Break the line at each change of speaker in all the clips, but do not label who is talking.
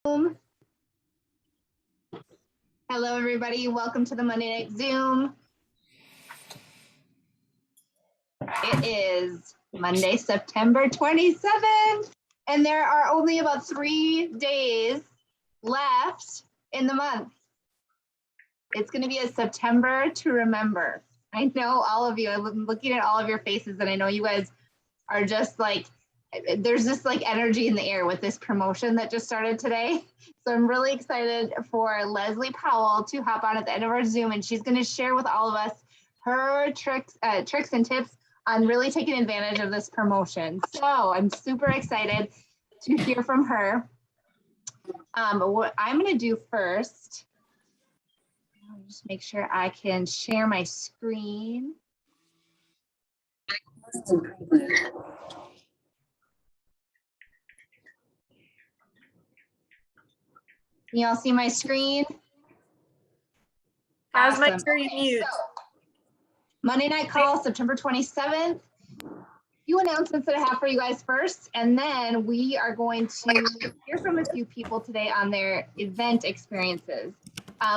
Hello, everybody. Welcome to the Monday Night Zoom. It is Monday, September 27th, and there are only about 3 days left in the month. It's going to be a September to remember. I know all of you, I'm looking at all of your faces, and I know you guys are just like, there's just like energy in the air with this promotion that just started today. So I'm really excited for Leslie Powell to hop on at the end of our Zoom, and she's going to share with all of us her tricks and tips on really taking advantage of this promotion. So I'm super excited to hear from her. What I'm going to do first, I'll just make sure I can share my screen. Can y'all see my screen?
How's my screen mute?
So, Monday Night Call, September 27th. Few announcements that I have for you guys first, and then we are going to hear from a few people today on their event experiences.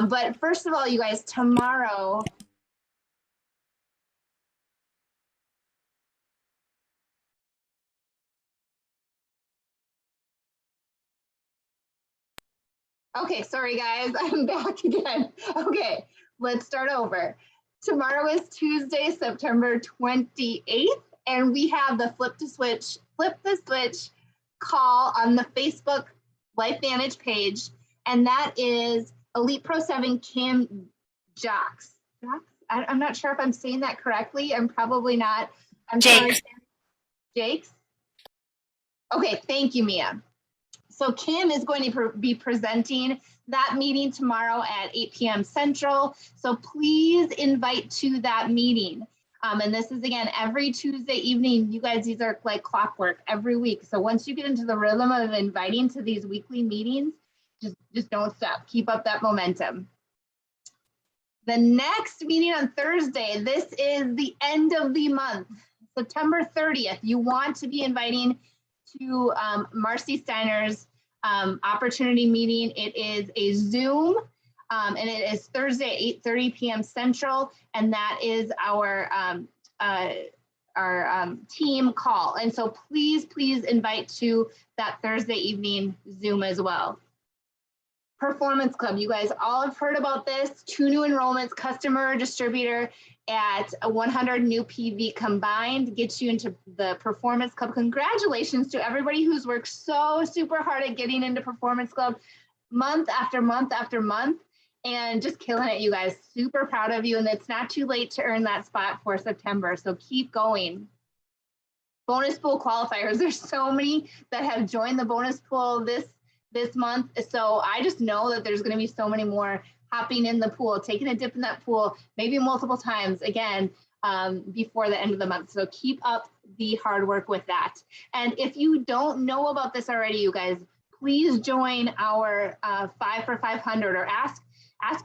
But first of all, you guys, tomorrow, okay, sorry guys, I'm back again. Okay, let's start over. Tomorrow is Tuesday, September 28th, and we have the Flip the Switch call on the Facebook LifeVantage page, and that is Elite Pro 7 Kim Jocks. I'm not sure if I'm saying that correctly. I'm probably not. I'm sorry. Jakes? Okay, thank you, Mia. So Kim is going to be presenting that meeting tomorrow at 8 p.m. Central. So please invite to that meeting. And this is, again, every Tuesday evening. You guys, these are like clockwork every week. So once you get into the rhythm of inviting to these weekly meetings, just don't stop. Keep up that momentum. The next meeting on Thursday, this is the end of the month, September 30th. You want to be inviting to Marcy Steiner's opportunity meeting. It is a Zoom, and it is Thursday at 8:30 p.m. Central, and that is our team call. And so please invite to that Thursday evening Zoom as well. Performance Club, you guys all have heard about this. 2 new enrollments, customer, distributor at 100 new PV combined gets you into the Performance Club. Congratulations to everybody who's worked so super hard at getting into Performance Club month after month after month, and just killing it, you guys. Super proud of you, and it's not too late to earn that spot for September, so keep going. Bonus pool qualifiers, there's so many that have joined the bonus pool this month. So I just know that there's going to be so many more hopping in the pool, taking a dip in that pool, maybe multiple times again before the end of the month. So keep up the hard work with that. And if you don't know about this already, you guys, please join our 5 for 500, or ask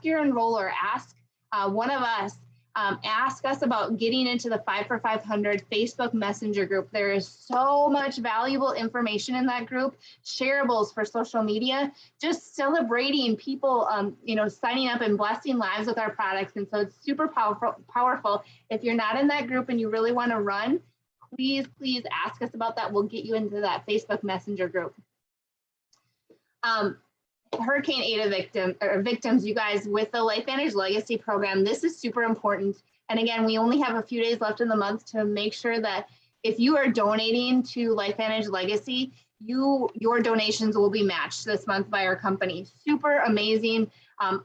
your enroller, ask one of us, ask us about getting into the 5 for 500 Facebook Messenger group. There is so much valuable information in that group, shareables for social media, just celebrating people, signing up and blessing lives with our products. And so it's super powerful. If you're not in that group and you really want to run, please ask us about that. We'll get you into that Facebook Messenger group. Hurricane Ada victims, you guys, with the LifeVantage Legacy program, this is super important. And again, we only have a few days left in the month to make sure that if you are donating to LifeVantage Legacy, your donations will be matched this month by our company. Super amazing.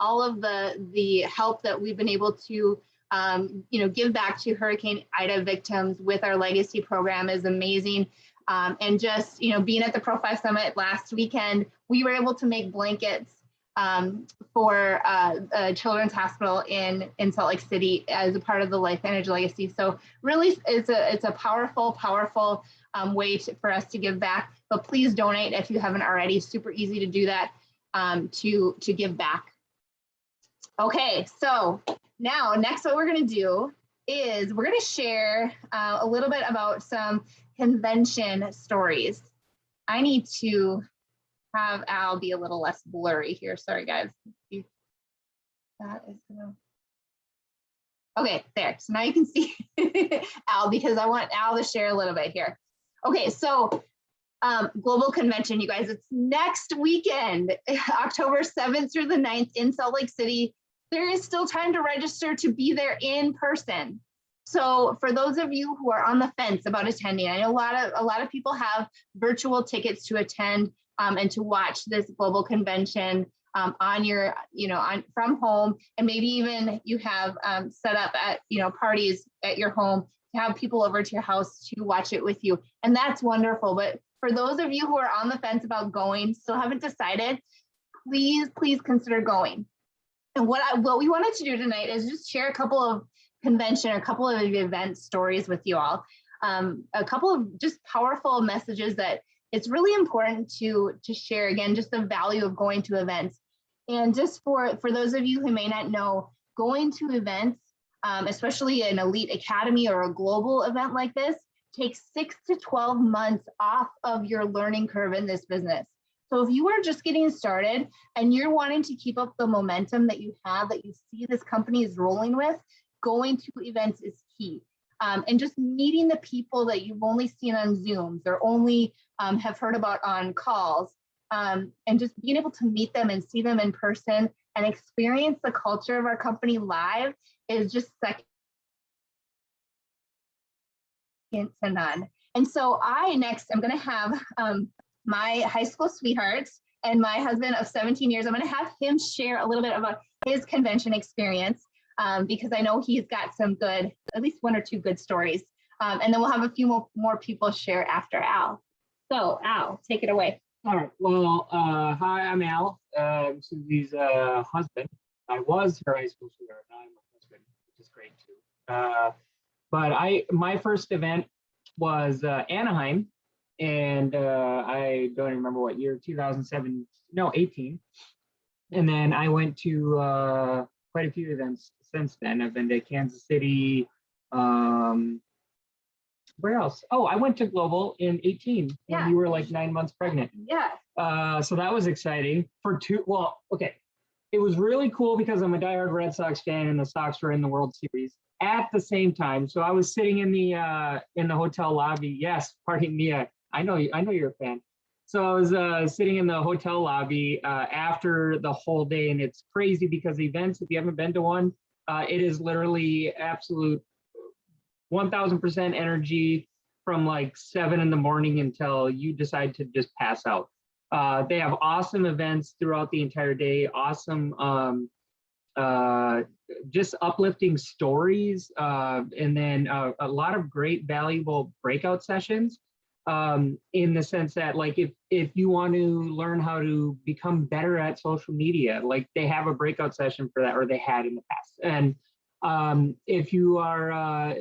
All of the help that we've been able to give back to Hurricane Ida victims with our Legacy program is amazing. And just, being at the Pro 5 Summit last weekend, we were able to make blankets for Children's Hospital in Salt Lake City as a part of the LifeVantage Legacy. So really, it's a powerful way for us to give back. But please donate if you haven't already. Super easy to do that to give back. Okay, so now next what we're going to do is we're going to share a little bit about some convention stories. I need to have Al be a little less blurry here. Sorry, guys. That is gonna. Okay, there. So now you can see Al, because I want Al to share a little bit here. Okay, so global convention, you guys, it's next weekend, October 7th through the 9th in Salt Lake City. There is still time to register to be there in person. So for those of you who are on the fence about attending, I know a lot of people have virtual tickets to attend and to watch this global convention on your, from home, and maybe even you have set up at, parties at your home to have people over to your house to watch it with you. And that's wonderful. But for those of you who are on the fence about going, still haven't decided, please consider going. And what we wanted to do tonight is just share a couple of a couple of event stories with you all. A couple of just powerful messages that it's really important to share. Again, just the value of going to events. And just for those of you who may not know, going to events, especially an elite academy or a global event like this, takes 6 to 12 months off of your learning curve in this business. So if you are just getting started and you're wanting to keep up the momentum that you have, that you see this company is rolling with, going to events is key. And just meeting the people that you've only seen on Zooms or only have heard about on calls, and just being able to meet them and see them in person and experience the culture of our company live is just second to none. And so I'm going to have my high school sweetheart and my husband of 17 years, I'm going to have him share a little bit about his convention experience because I know he's got some good, at least 1 or 2 good stories. And then we'll have a few more people share after Al. So Al, take it away.
All right. Well, hi, I'm Al, Susie's husband. I was her high school sweetheart. Now I'm her husband, which is great too. But my first event was Anaheim, and I don't even remember what year, 2007, no, 18. And then I went to quite a few events since then. I've been to Kansas City. Where else? Oh, I went to Global in 18 when you were like 9 months pregnant.
Yeah.
So that was exciting for okay. It was really cool because I'm a diehard Red Sox fan and the Sox were in the World Series at the same time. So I was sitting in the hotel lobby. Yes, pardon me. I know you're a fan. So I was sitting in the hotel lobby after the whole day, and it's crazy because events, if you haven't been to one, it is literally absolute 1000% energy from like 7 in the morning until you decide to just pass out. They have awesome events throughout the entire day, awesome just uplifting stories, and then a lot of great valuable breakout sessions in the sense that like if you want to learn how to become better at social media, like they have a breakout session for that, or they had in the past. And if you are,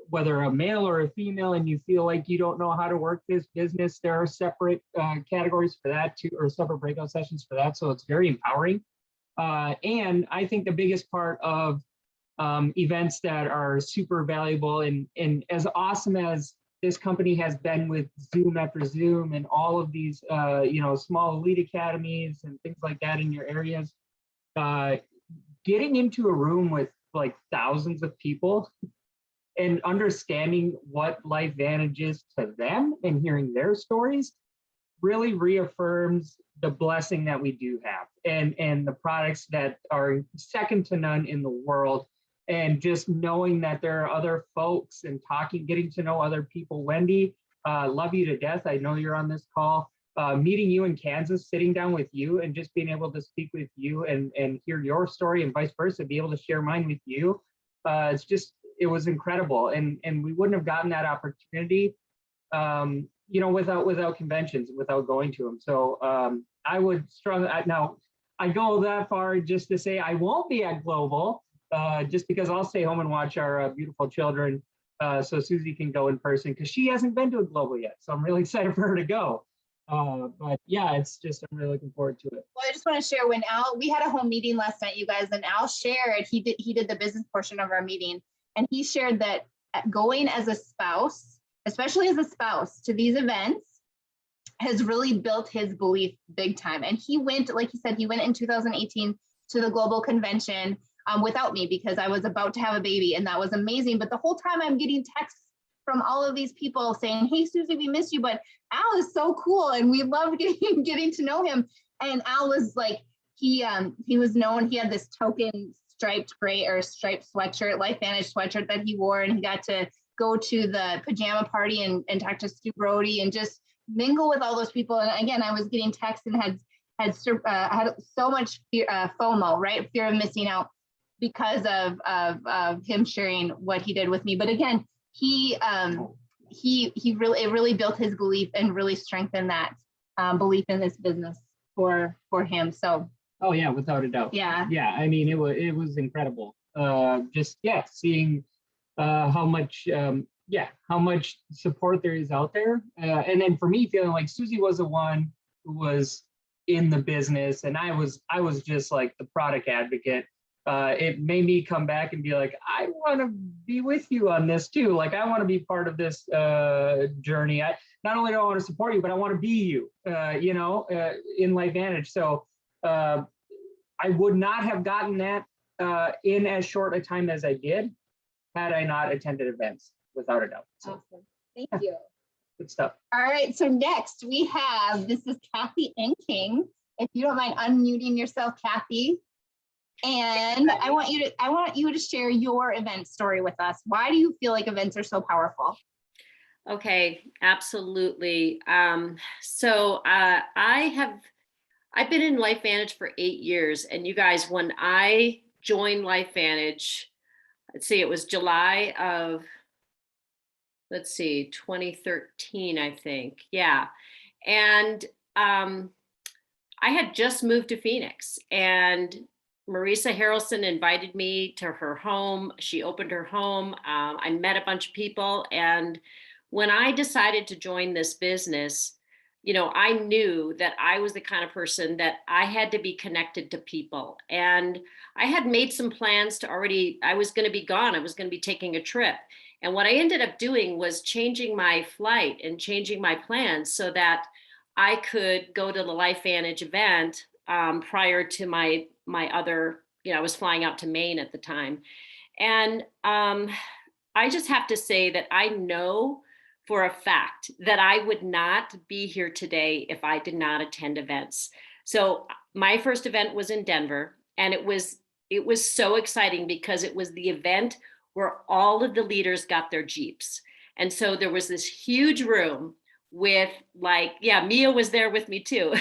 whether a male or a female and you feel like you don't know how to work this business, there are separate categories for that too, or separate breakout sessions for that. So it's very empowering. And I think the biggest part of events that are super valuable and as awesome as this company has been with Zoom after Zoom and all of these, small elite academies and things like that in your areas, getting into a room with like thousands of people and understanding what life Vantage is to them and hearing their stories really reaffirms the blessing that we do have and the products that are second to none in the world. And just knowing that there are other folks and getting to know other people. Wendy, love you to death. I know you're on this call. Meeting you in Kansas, sitting down with you and just being able to speak with you and hear your story and vice versa, be able to share mine with you. It was incredible. And we wouldn't have gotten that opportunity, without conventions, without going to them. So I would strongly, now I go that far just to say I won't be at Global, just because I'll stay home and watch our beautiful children so Susie can go in person because she hasn't been to a Global yet. So I'm really excited for her to go. But yeah, I'm really looking forward to it.
Well, I just want to share we had a home meeting last night, you guys, and Al shared, he did the business portion of our meeting. And he shared that going as a spouse, especially as a spouse to these events, has really built his belief big time. And he went, like he said, he went in 2018 to the global convention without me because I was about to have a baby, and that was amazing. But the whole time I'm getting texts from all of these people saying, "Hey, Susie, we miss you, but Al is so cool, and we love getting to know him." And Al was like, he was known. He had this token striped sweatshirt, LifeVantage sweatshirt that he wore, and he got to go to the pajama party and talk to Stu Brody and just mingle with all those people. And again, I was getting texts and had so much fear, FOMO, right? Fear of missing out because of him sharing what he did with me. But again, it really built his belief and really strengthened that belief in this business for him. So.
Oh yeah, without a doubt.
Yeah.
Yeah, I mean, it was incredible. Seeing how much support there is out there. And then for me, feeling like Susie was the one who was in the business and I was just like the product advocate. It made me come back and be like, I want to be with you on this too. Like, I want to be part of this journey. I not only do I want to support you, but I want to be you, in LifeVantage. So I would not have gotten that in as short a time as I did had I not attended events, without a doubt. So,
awesome. Thank you.
Good stuff.
All right. So next we have, this is Kathy Enking. If you don't mind unmuting yourself, Kathy. And I want you to share your event story with us. Why do you feel like events are so powerful?
Okay, absolutely. I've been in LifeVantage for 8 years, and you guys, when I joined LifeVantage, let's see, it was July of, 2013, I think. Yeah. And I had just moved to Phoenix, and Marisa Harrelson invited me to her home. She opened her home. I met a bunch of people. And when I decided to join this business, I knew that I was the kind of person that I had to be connected to people. And I had made some plans I was going to be gone. I was going to be taking a trip. And what I ended up doing was changing my flight and changing my plans so that I could go to the LifeVantage event prior to my other, I was flying out to Maine at the time. And I just have to say that I know for a fact that I would not be here today if I did not attend events. So my first event was in Denver, and it was so exciting because it was the event where all of the leaders got their Jeeps. And so there was this huge room with Mia was there with me too.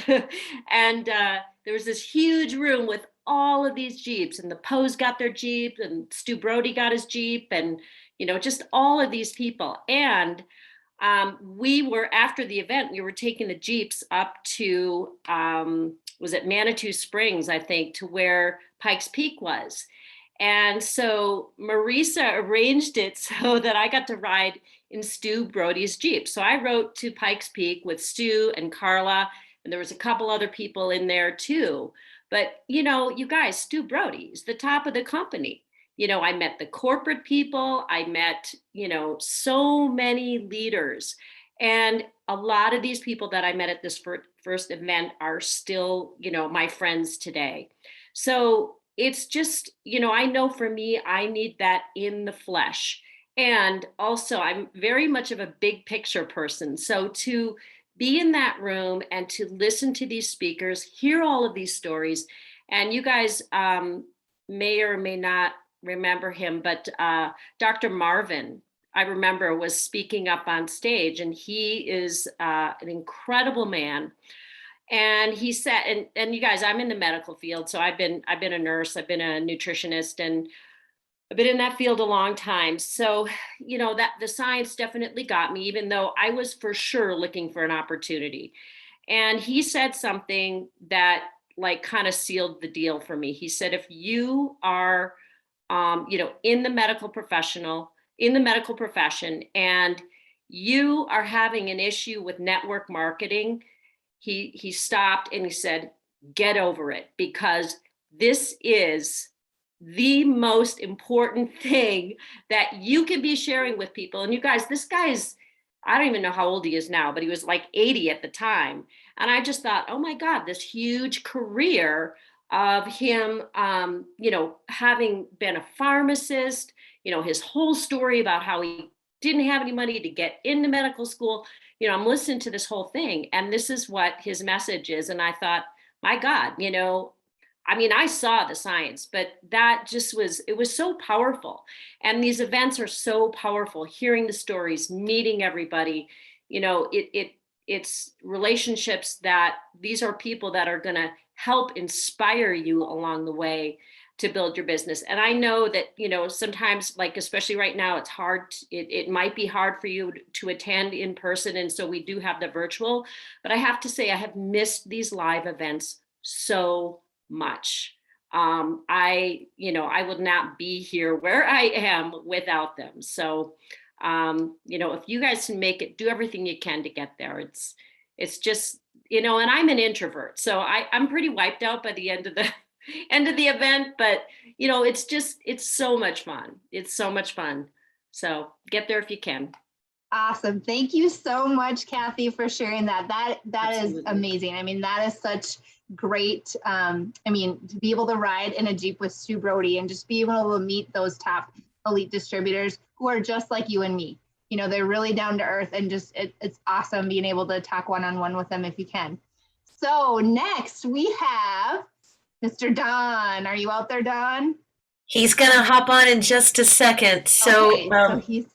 And there was this huge room with all of these Jeeps, and the Poes got their Jeep, and Stu Brody got his Jeep, and, just all of these people. And after the event, we were taking the Jeeps up to, was it Manitou Springs, I think, to where Pikes Peak was. And so Marisa arranged it so that I got to ride in Stu Brody's Jeep. So I rode to Pikes Peak with Stu and Carla, and there was a couple other people in there too. But, you guys, Stu Brody is the top of the company. I met the corporate people. I met, so many leaders. And a lot of these people that I met at this first event are still, my friends today. So it's just, I know for me, I need that in the flesh. And also, I'm very much of a big picture person. So to be in that room and to listen to these speakers, hear all of these stories, and you guys may or may not remember him, but Dr. Marvin, I remember, was speaking up on stage, and he is an incredible man. And he said, and you guys, I'm in the medical field, so I've been a nurse, I've been a nutritionist, and I've been in that field a long time. So, that the science definitely got me, even though I was for sure looking for an opportunity. And he said something that kind of sealed the deal for me. He said, if you are, in the medical profession, and you are having an issue with network marketing, he stopped and he said, get over it, because this is the most important thing that you can be sharing with people. And you guys, this guy is I don't even know how old he is now, but he was like 80 at the time. And I just thought, oh my God, this huge career of him, having been a pharmacist, his whole story about how he didn't have any money to get into medical school. I'm listening to this whole thing, and this is what his message is. And I thought, my God, I saw the science, but that just it was so powerful. And these events are so powerful, hearing the stories, meeting everybody, it's relationships that these are people that are going to help inspire you along the way to build your business. And I know that, sometimes, like, especially right now, it's hard. It might be hard for you to attend in person. And so we do have the virtual, but I have to say, I have missed these live events so much. I would not be here where I am without them. So, if you guys can make it, do everything you can to get there. It's just, and I'm an introvert, so I'm pretty wiped out by the end of the end of the event, but it's so much fun. It's so much fun. So get there if you can.
Awesome. Thank you so much, Kathy, for sharing that. That
Absolutely.
is amazing. I mean, that is such great. To be able to ride in a Jeep with Stu Brody and just be able to meet those top elite distributors who are just like you and me. They're really down to earth, and just it's awesome being able to talk one-on-one with them if you can. So next we have Mr. Don. Are you out there, Don?
He's going to hop on in just a second. So,
okay, so he's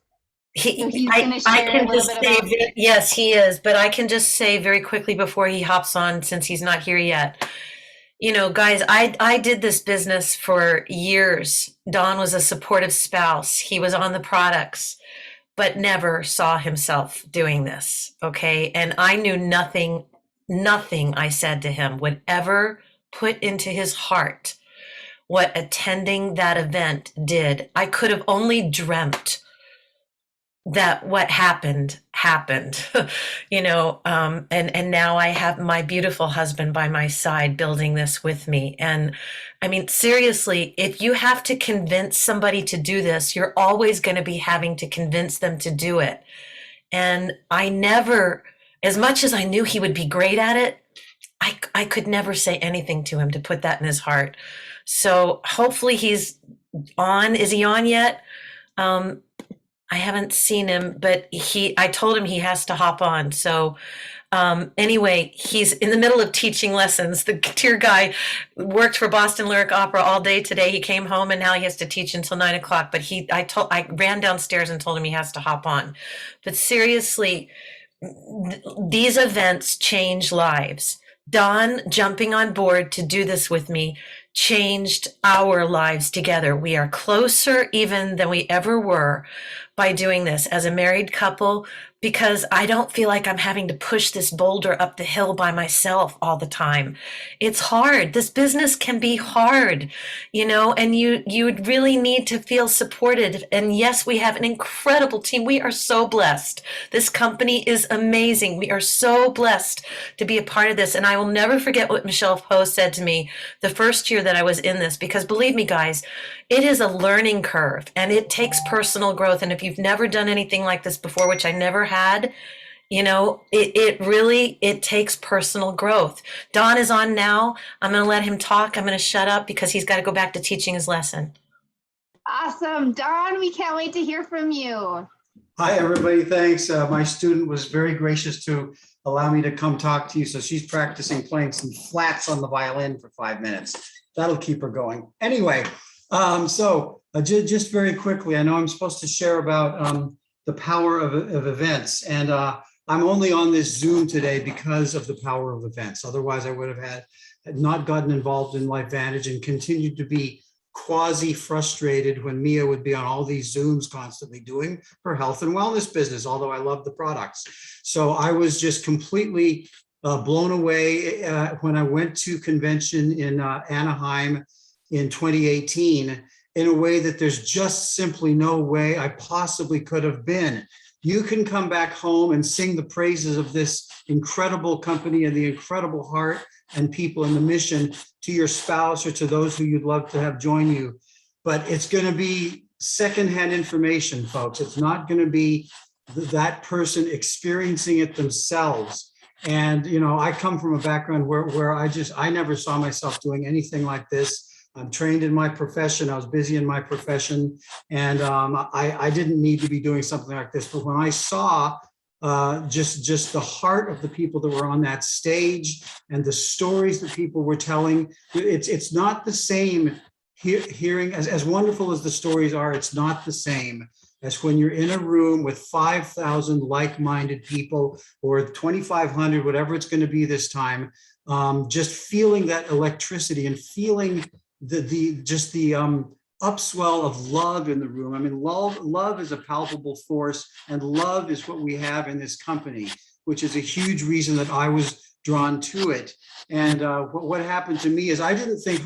going to
I
share
can
a little
just
bit
say,
about.
yes, he is. But I can just say very quickly before he hops on, since he's not here yet. Guys, I did this business for years. Don was a supportive spouse. He was on the products, but never saw himself doing this. Okay. And I knew nothing I said to him would ever put into his heart what attending that event did. I could have only dreamt that what happened, and now I have my beautiful husband by my side building this with me. And I mean, seriously, if you have to convince somebody to do this, you're always going to be having to convince them to do it. And I never, as much as I knew he would be great at it, I could never say anything to him to put that in his heart. So hopefully he's on. Is he on yet? I haven't seen him, but I told him he has to hop on. So anyway, he's in the middle of teaching lessons. The dear guy worked for Boston Lyric Opera all day today. He came home and now he has to teach until 9 o'clock. But I ran downstairs and told him he has to hop on. But seriously, these events change lives. Don jumping on board to do this with me changed our lives together. We are closer even than we ever were by doing this as a married couple, because I don't feel like I'm having to push this boulder up the hill by myself all the time. It's hard. This business can be hard, and you would really need to feel supported. And yes, we have an incredible team. We are so blessed. This company is amazing. We are so blessed to be a part of this. And I will never forget what Michelle Poe said to me the first year that I was in this, because believe me, guys, it is a learning curve and it takes personal growth. And if you've never done anything like this before, which I never had, it takes personal growth. Don is on now. I'm going to let him talk. I'm going to shut up because he's got to go back to teaching his lesson.
Awesome. Don, we can't wait to hear from you.
Hi, everybody. Thanks. My student was very gracious to allow me to come talk to you. So she's practicing playing some flats on the violin for 5 minutes. That'll keep her going. Anyway, just very quickly, I know I'm supposed to share about the power of events. And I'm only on this Zoom today because of the power of events. Otherwise, I would have had not gotten involved in LifeVantage and continued to be quasi-frustrated when Mia would be on all these Zooms constantly doing her health and wellness business, although I love the products. So I was just completely blown away when I went to convention in Anaheim in 2018 in a way that there's just simply no way I possibly could have been. You can come back home and sing the praises of this incredible company and the incredible heart and people and the mission to your spouse or to those who you'd love to have join you. But it's going to be secondhand information, folks. It's not going to be that person experiencing it themselves. And, you know, I come from a background where I never saw myself doing anything like this. I'm trained in my profession. I was busy in my profession, and I didn't need to be doing something like this. But when I saw just the heart of the people that were on that stage and the stories that people were telling, it's not the same. Hearing, as wonderful as the stories are, it's not the same as when you're in a room with 5,000 like-minded people, or 2,500, whatever it's going to be this time, just feeling that electricity and feeling the upswell of love in the room. I mean, love is a palpable force, and love is what we have in this company, which is a huge reason that I was drawn to it. And what happened to me is I didn't think,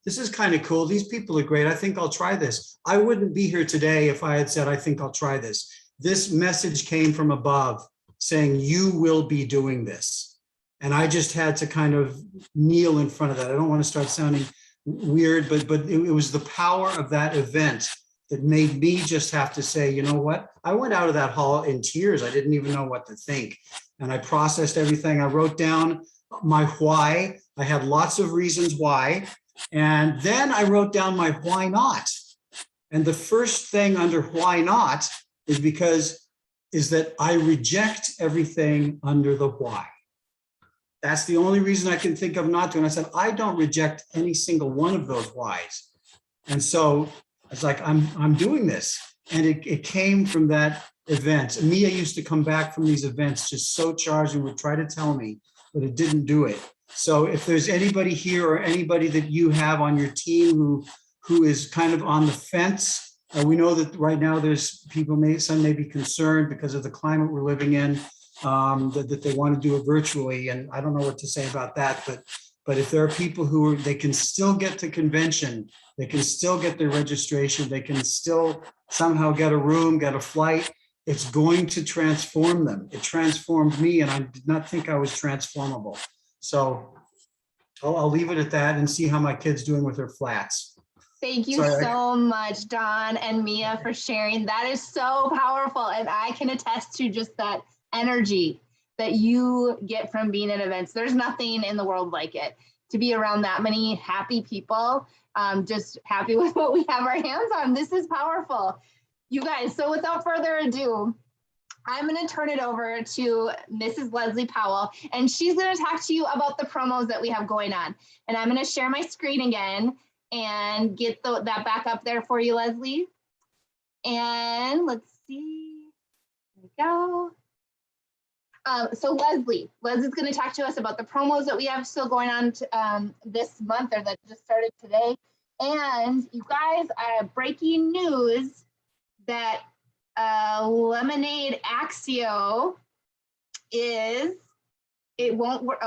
this is kind of cool. These people are great. I think I'll try this. I wouldn't be here today if I had said, I think I'll try this. This message came from above saying, you will be doing this. And I just had to kind of kneel in front of that. I don't want to start sounding weird, but it was the power of that event that made me just have to say, you know what? I went out of that hall in tears. I didn't even know what to think. And I processed everything. I wrote down my why. I had lots of reasons why. And then I wrote down my why not. And the first thing under why not is that I reject everything under the why. That's the only reason I can think of not to. And I said, I don't reject any single one of those whys. And so it's like, I'm doing this. And it came from that event. Mia used to come back from these events just so charged and would try to tell me, but it didn't do it. So if there's anybody here or anybody that you have on your team who is kind of on the fence, we know that right now there's people, some may be concerned because of the climate we're living in, that they want to do it virtually. And I don't know what to say about that, but if there are people they can still get to convention, they can still get their registration, they can still somehow get a room, get a flight, it's going to transform them. It transformed me, and I did not think I was transformable. So I'll leave it at that and see how my kid's doing with her flats.
Thank you so much, Don and Mia, for sharing. That is so powerful. And I can attest to just that energy that you get from being at events. There's nothing in the world like it. To be around that many happy people, just happy with what we have our hands on. This is powerful. You guys, so without further ado, I'm going to turn it over to Mrs. Leslie Powell, and she's going to talk to you about the promos that we have going on. And I'm going to share my screen again and get that back up there for you, Leslie. And let's see, there we go. So Leslie's going to talk to us about the promos that we have still going on this month, or that just started today. And you guys, breaking news that Lemonade Axio it won't work.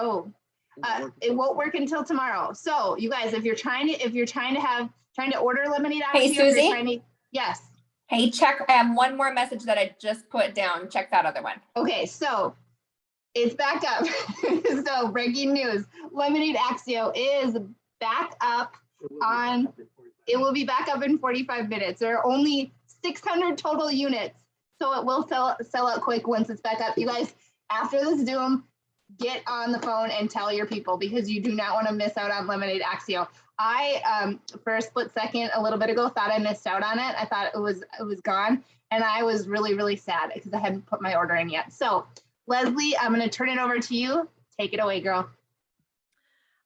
It won't work until tomorrow. So you guys, if you're trying to order Lemonade Axio,
hey Susie,
yes.
Hey, check. I have one more message that I just put down. Check that other one.
Okay, so it's back up. So breaking news: Lemonade Axio is back up on. It will be back up in 45 minutes. There are only 600 total units, so it will sell out quick once it's back up. You guys, after this Zoom, get on the phone and tell your people, because you do not want to miss out on Lemonade Axio. I, for a split second, a little bit ago, thought I missed out on it. I thought it was gone, and I was really, really sad because I hadn't put my order in yet. So, Leslie, I'm going to turn it over to you. Take it away, girl.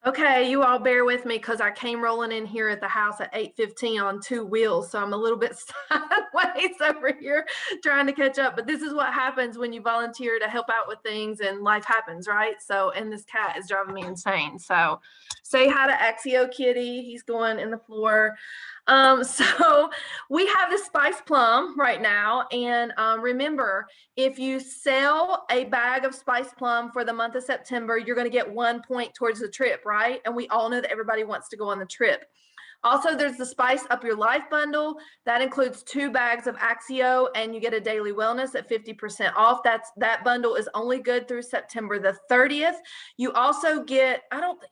Okay, you all bear with me because I came rolling in here at the house at 8:15 on 2 wheels, so I'm a little bit sideways over here trying to catch up. But this is what happens when you volunteer to help out with things and life happens, right? So, and this cat is driving me insane. So, say hi to Axio Kitty. He's going in the floor. So we have the Spice Plum right now, and remember, if you sell a bag of Spice Plum for the month of September, you're going to get 1 point towards the trip, right? And we all know that everybody wants to go on the trip. Also, there's the Spice Up Your Life bundle. That includes 2 bags of Axio, and you get a daily wellness at 50% off. That bundle is only good through September the 30th. You also get,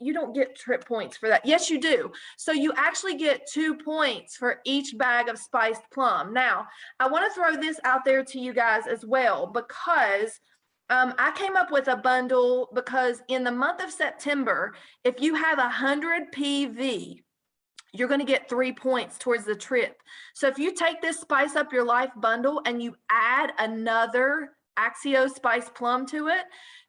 you don't get trip points for that. Yes, you do. So you actually get 2 points for each bag of spiced plum. Now, I want to throw this out there to you guys as well, because I came up with a bundle because in the month of September, if you have 100 PV, you're going to get 3 points towards the trip. So if you take this Spice Up Your Life bundle and you add another Axio Spice Plum to it,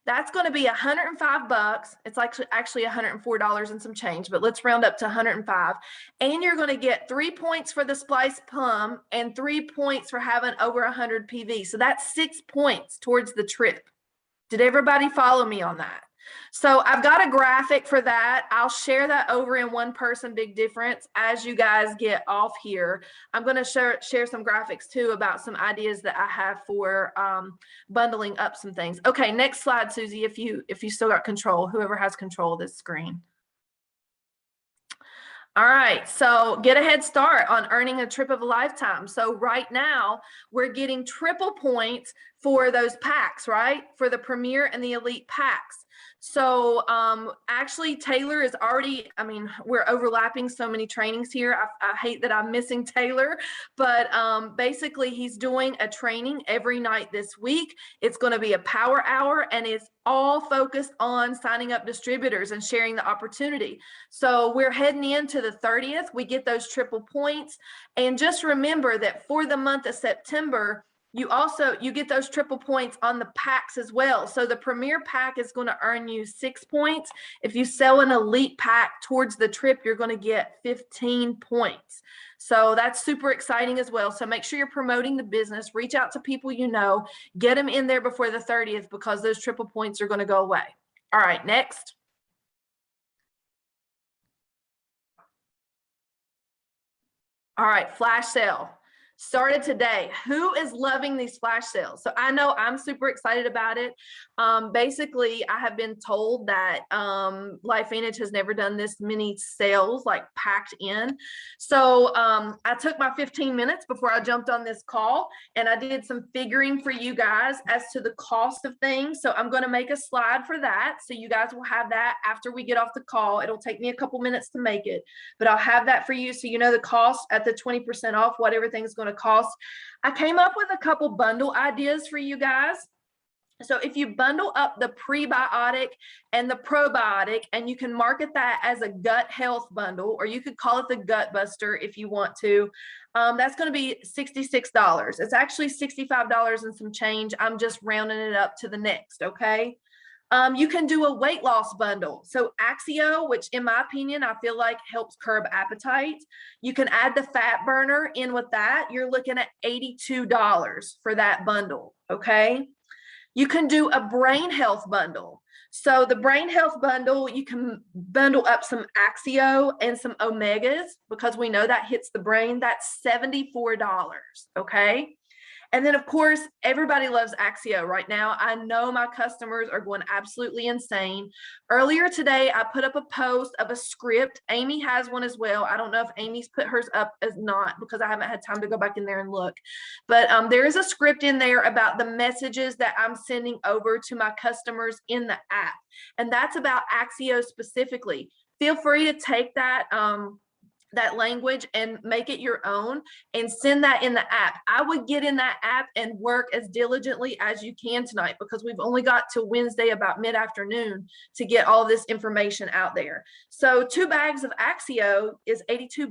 that's going to be $105. It's actually $104 and some change, but let's round up to 105. And you're going to get 3 points for the Spice Plum and 3 points for having over 100 PV. So that's 6 points towards the trip. Did everybody follow me on that? So I've got a graphic for that. I'll share that over in One Person Big Difference as you guys get off here. I'm going to share some graphics too about some ideas that I have for bundling up some things. Okay, next slide, Susie, if you still got control, whoever has control of this screen. All right, so get a head start on earning a trip of a lifetime. So right now we're getting triple points for those packs, right? For the Premier and the Elite packs. So actually Taylor is already, we're overlapping so many trainings here. I hate that I'm missing Taylor, but basically he's doing a training every night this week. It's going to be a power hour, and it's all focused on signing up distributors and sharing the opportunity. So we're heading into the 30th. We get those triple points. And just remember that for the month of September, you get those triple points on the packs as well. So the Premier pack is going to earn you 6 points. If you sell an Elite pack towards the trip, you're going to get 15 points. So that's super exciting as well. So make sure you're promoting the business, reach out to people you know, get them in there before the 30th, because those triple points are going to go away. All right, next. All right, flash sale. Started today. Who is loving these flash sales? So I know I'm super excited about it. Basically, I have been told that LifeVantage has never done this many sales like packed in. So I took my 15 minutes before I jumped on this call, and I did some figuring for you guys as to the cost of things. So I'm going to make a slide for that. So you guys will have that after we get off the call. It'll take me a couple minutes to make it, but I'll have that for you so you know the cost at the 20% off, what everything's going to cost. I came up with a couple bundle ideas for you guys. So if you bundle up the prebiotic and the probiotic, and you can market that as a gut health bundle, or you could call it the gut buster if you want to, that's going to be $66. It's actually $65 and some change. I'm just rounding it up to the next. Okay. You can do a weight loss bundle. So Axio, which in my opinion, I feel like helps curb appetite. You can add the fat burner in with that. You're looking at $82 for that bundle. Okay. You can do a brain health bundle. So the brain health bundle, you can bundle up some Axio and some Omegas, because we know that hits the brain. That's $74. Okay. And then, of course, everybody loves Axio right now. I know my customers are going absolutely insane. Earlier today, I put up a post of a script. Amy has one as well. I don't know if Amy's put hers up as not, because I haven't had time to go back in there and look. But there is a script in there about the messages that I'm sending over to my customers in the app. And that's about Axio specifically. Feel free to take that that language and make it your own and send that in the app. I would get in that app and work as diligently as you can tonight, because we've only got till Wednesday about mid-afternoon to get all this information out there. So 2 bags of Axio is $82,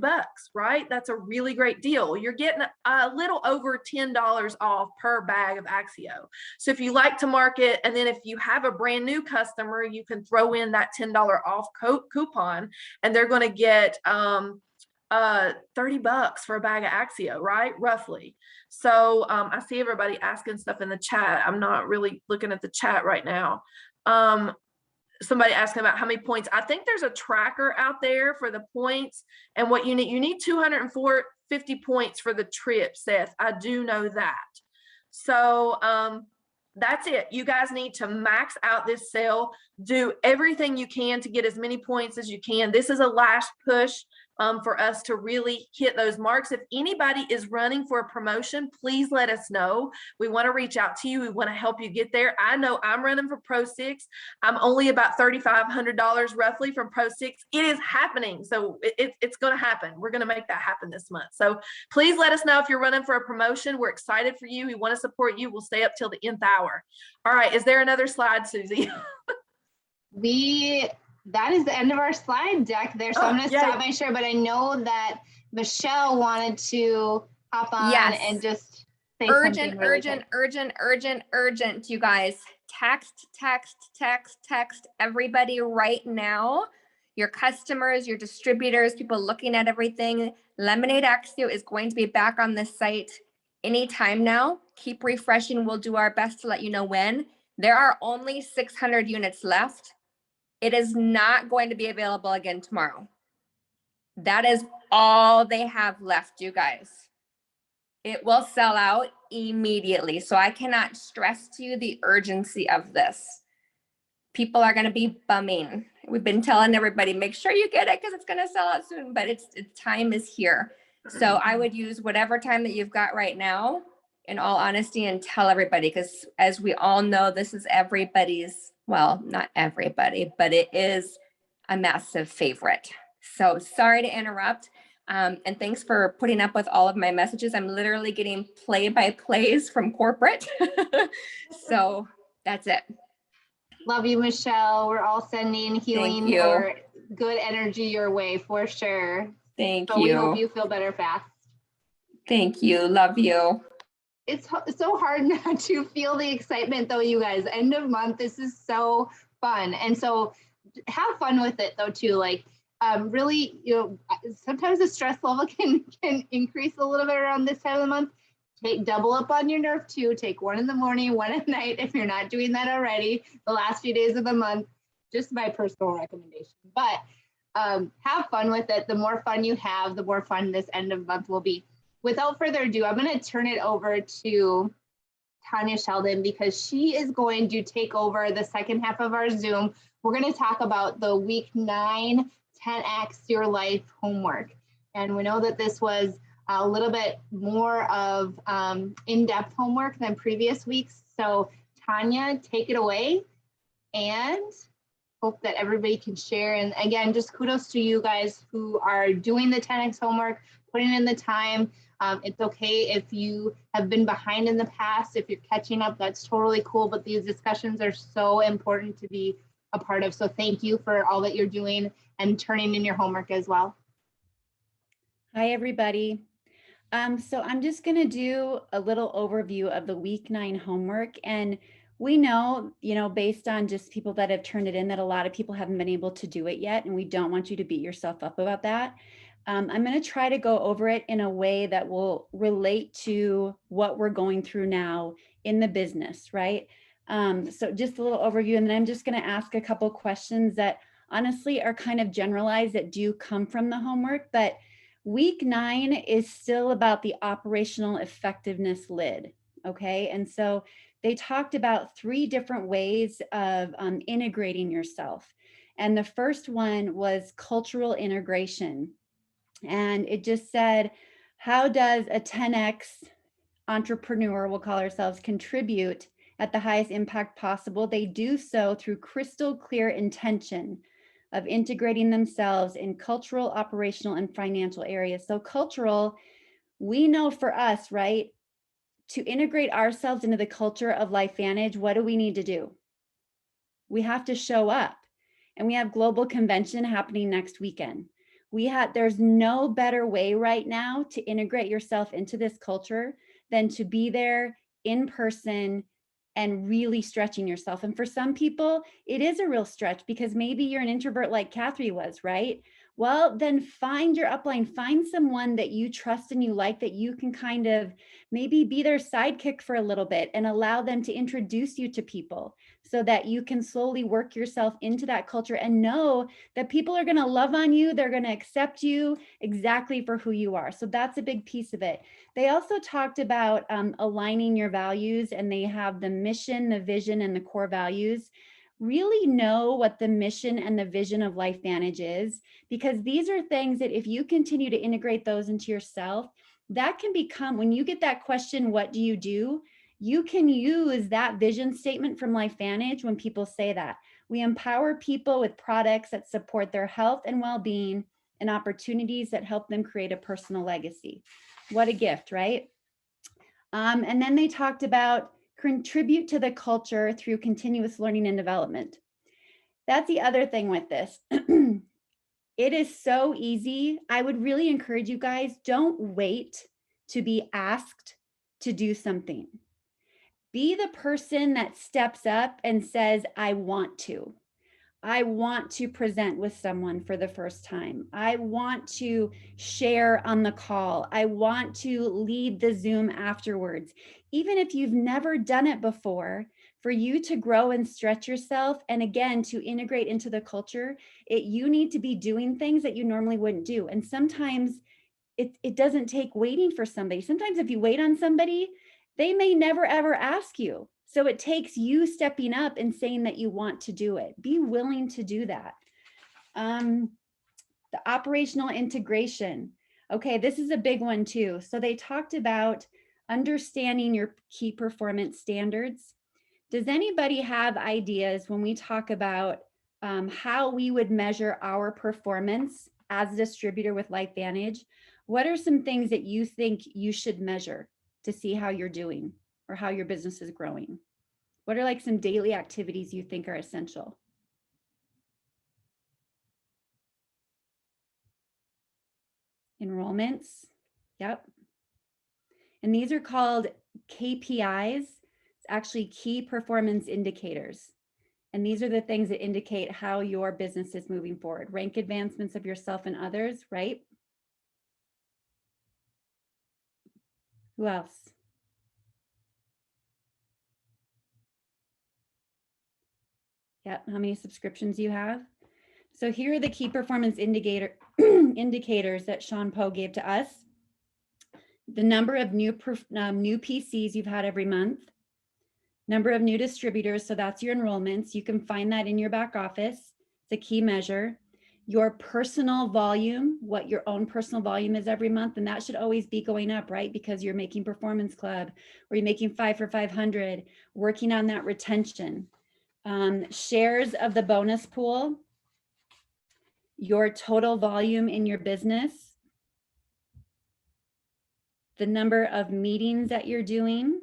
right? That's a really great deal. You're getting a little over $10 off per bag of Axio. So if you like to market, and then if you have a brand new customer, you can throw in that $10 off coupon, and they're going to get $30 for a bag of Axio, right? Roughly. So I see everybody asking stuff in the chat. I'm not really looking at the chat right now. Somebody asking about how many points. I think there's a tracker out there for the points and what you need. You need 250 points for the trip, Seth. I do know that. So that's it. You guys need to max out this sale. Do everything you can to get as many points as you can. This is a last push for us to really hit those marks. If anybody is running for a promotion, please let us know. We want to reach out to you. We want to help you get there. I know I'm running for Pro 6. I'm only about $3,500 roughly from Pro 6. It is happening. So it's going to happen. We're going to make that happen this month. So please let us know if you're running for a promotion. We're excited for you. We want to support you. We'll stay up till the nth hour. All right. Is there another slide, Susie?
That is the end of our slide deck there. So I'm going to stop my share, but I know that Michelle wanted to hop on and just say
urgent,
something really
urgent, urgent, urgent, urgent, you guys. Text everybody right now. Your customers, your distributors, people looking at everything. Lemonade Axio is going to be back on the site anytime now. Keep refreshing. We'll do our best to let you know when. There are only 600 units left. It is not going to be available again tomorrow. That is all they have left, you guys. It will sell out immediately. So I cannot stress to you the urgency of this. People are going to be bumming. We've been telling everybody, make sure you get it because it's going to sell out soon, but it's time is here. So I would use whatever time that you've got right now, in all honesty, and tell everybody, because as we all know, this is everybody's, well, not everybody, but it is a massive favorite. So sorry to interrupt. And thanks for putting up with all of my messages. I'm literally getting play-by-plays from corporate. So that's it.
Love you, Michelle. We're all sending healing or good energy your way for sure.
Thank
you. We hope you feel better fast.
Thank you. Love you.
It's so hard not to feel the excitement though, you guys. End of month, this is so fun. And so have fun with it though too. Like really, sometimes the stress level can increase a little bit around this time of the month. Double up on your nerve too. Take one in the morning, one at night if you're not doing that already. The last few days of the month, just my personal recommendation. But have fun with it. The more fun you have, the more fun this end of month will be. Without further ado, I'm going to turn it over to Tanya Sheldon because she is going to take over the second half of our Zoom. We're going to talk about the week 9 10X Your Life homework. And we know that this was a little bit more of in-depth homework than previous weeks. So Tanya, take it away and hope that everybody can share. And again, just kudos to you guys who are doing the 10X homework, putting in the time. It's okay if you have been behind in the past. If you're catching up, that's totally cool. But these discussions are so important to be a part of. So thank you for all that you're doing and turning in your homework as well.
Hi, everybody. So I'm just going to do a little overview of the week 9 homework. And we know, based on just people that have turned it in, that a lot of people haven't been able to do it yet. And we don't want you to beat yourself up about that. I'm going to try to go over it in a way that will relate to what we're going through now in the business, right? So just a little overview, and then I'm just going to ask a couple questions that honestly are kind of generalized that do come from the homework, but week 9 is still about the operational effectiveness lid, okay? And so they talked about 3 different ways of integrating yourself. And the first one was cultural integration. And it just said, how does a 10X entrepreneur, we'll call ourselves, contribute at the highest impact possible? They do so through crystal clear intention of integrating themselves in cultural, operational, and financial areas. So cultural, we know for us, right, to integrate ourselves into the culture of LifeVantage, what do we need to do? We have to show up. And we have Global Convention happening next weekend. There's no better way right now to integrate yourself into this culture than to be there in person and really stretching yourself. And for some people, it is a real stretch because maybe you're an introvert like Kathy was, right? Well, then find your upline, find someone that you trust and you like, that you can kind of maybe be their sidekick for a little bit and allow them to introduce you to people so that you can slowly work yourself into that culture and know that people are going to love on you. They're going to accept you exactly for who you are. So that's a big piece of it. They also talked about aligning your values, and they have the mission, the vision, and the core values. really know what the mission and the vision of LifeVantage is, because these are things that if you continue to integrate those into yourself, that can become, when you get that question, what do? You can use that vision statement from LifeVantage when people say that. We empower people with products that support their health and well-being and opportunities that help them create a personal legacy. What a gift, right? And then they talked about contribute to the culture through continuous learning and development. That's the other thing with this. It is so easy. I would really encourage you guys, don't wait to be asked to do something. Be the person that steps up and says, I want to. I want to present with someone for the first time. I want to share on the call. I want to lead the Zoom afterwards. Even if you've never done it before, for you to grow and stretch yourself, and again, to integrate into the culture, you need to be doing things that you normally wouldn't do. And sometimes it doesn't take waiting for somebody. Sometimes if you wait on somebody, they may never ever ask you. So it takes you stepping up and saying that you want to do it. Be willing to do that. The operational integration. Okay, this is a big one too. So they talked about understanding your key performance standards. Does anybody have ideas when we talk about how we would measure our performance as a distributor with LifeVantage? What are some things that you think you should measure to see how you're doing or how your business is growing? What are like some daily activities you think are essential? Enrollments. Yep. And these are called KPIs. It's actually key performance indicators. And these are the things that indicate how your business is moving forward. Rank advancements of yourself and others, right? Who else? Yep. How many subscriptions you have? So here are the key performance indicators that Sean Poe gave to us. The number of new PCs you've had every month, number of new distributors, so that's your enrollments. You can find that in your back office. It's a key measure. Your personal volume, what your own personal volume is every month, and that should always be going up, right? Because you're making Performance Club, or you're making 5 for 500, working on that retention. Shares of the bonus pool, your total volume in your business, the number of meetings that you're doing.